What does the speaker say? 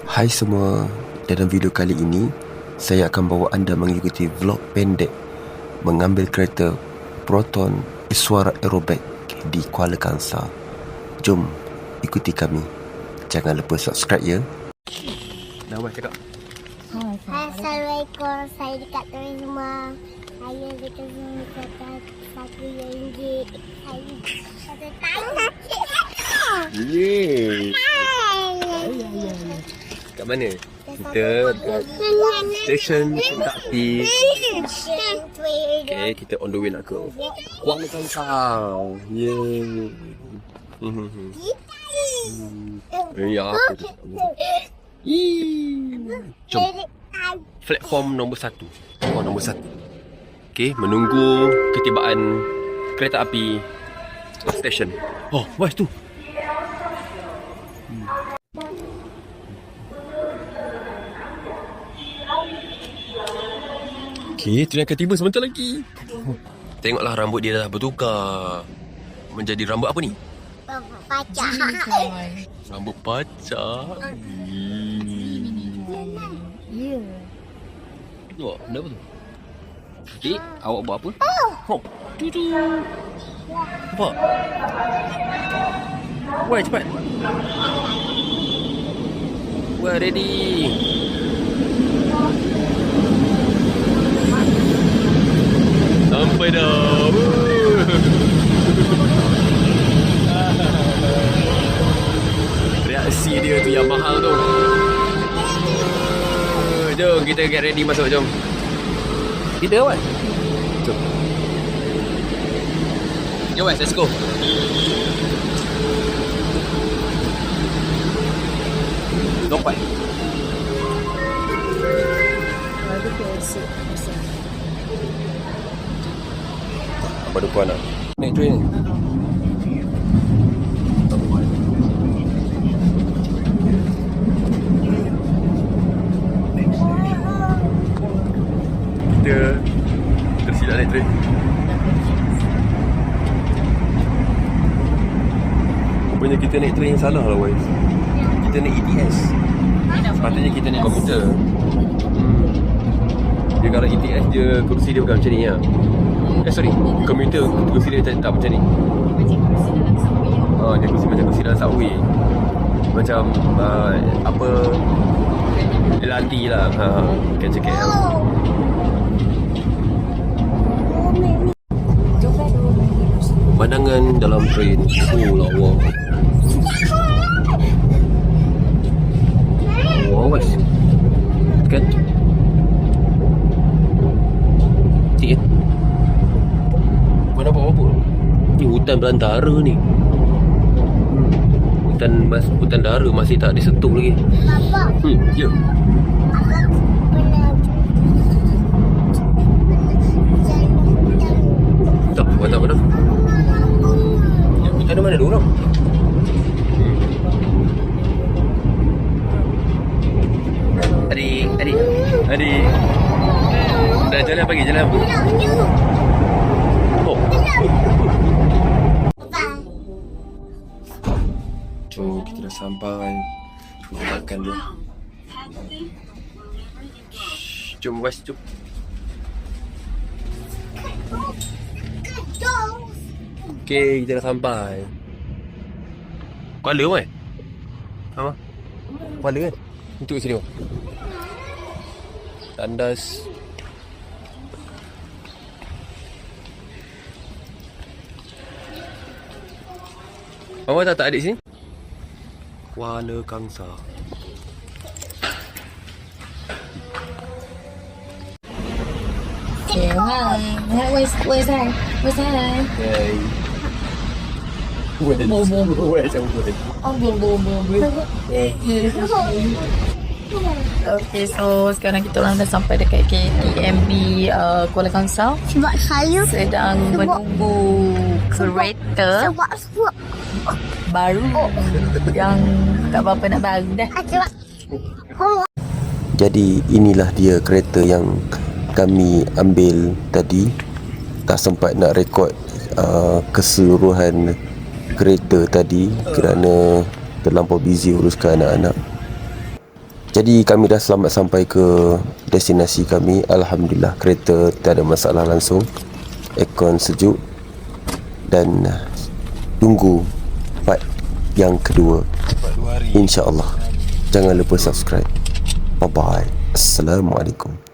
Hai semua, dalam video kali ini saya akan bawa anda mengikuti vlog pendek mengambil kereta Proton Iswara Aerobaik di Kuala Kangsar. Jom ikuti kami. Jangan lupa subscribe ya. Nama cakap. Assalamualaikum, saya dekat teman semua. Saya dekat sini kata RM1. Saya kata tahu. Yeay. Kat mana? Kita dekat stesen kereta api. Okay, kita on the way nak ke Kuala Kangsar. Yeay. Ya, jom. Platform nombor 1. Oh, nombor 1. Okay, menunggu ketibaan kereta api stesen. Oh, wah tu. Okay, tu yang akan tiba sebentar lagi. Tengoklah rambut dia dah bertukar menjadi rambut apa ni? Pacak. Rambut pacak. Ya. Tengok, benda apa tu? Adik, awak buat apa? Oh, tu. Nampak? Wah, cepat. Wah, ready. Sampai dah. Reaksi dia tu yang mahal tu. Jom kita get ready masuk, jom. Kita kan? Jom. Jom guys, let's go. Lompat. Ada biasa. Apa depan nak? Naik train ni. Kita tersilap naik train. Rupanya kita naik train yang salah lah guys. Kita naik ETS. Sepatutnya kita naik komputer. Dia kalau ETS dia kerusi dia bukan macam ni lah. Sorry, komputer kerusi dia tak macam ni. Dia kerusi macam kerusi dalam subway. Macam apa LRT lah. Catch KL. Pandangan dalam train. Oh lawa. Wow guys. Kan? Cik ya? Mana apa-apa? Ni hutan belantara ni. Hutan dara masih tak disetuk lagi. Papa. Ya. Tak, tak pernah. Ya, hutan mana ada orang? Adik. Dah jalan pagi, jalan apa? Oh. Jom, kita dah sampai. Kita makan dulu. Jom guys, jom. Okay, kita dah sampai. Kuala kan? Apa? Kuala kan? Untuk sini. Tandas. Mama tak adik sini? Kuala Kangsar. Okay, hi. Where's that? Hey. Where's Okay, so sekarang kita orang dah sampai dekat KTMB Kuala Kangsar. Sebab saya Sedang menunggu kereta baru yang tak berapa nak baru dah. Jadi inilah dia kereta yang kami ambil tadi. Tak sempat nak rekod keseluruhan kereta tadi kerana terlampau busy uruskan anak-anak. Jadi kami dah selamat sampai ke destinasi kami. Alhamdulillah, kereta tak ada masalah langsung, aircon sejuk. Dan tunggu part yang kedua, InsyaAllah. Jangan lupa subscribe. Bye bye. Assalamualaikum.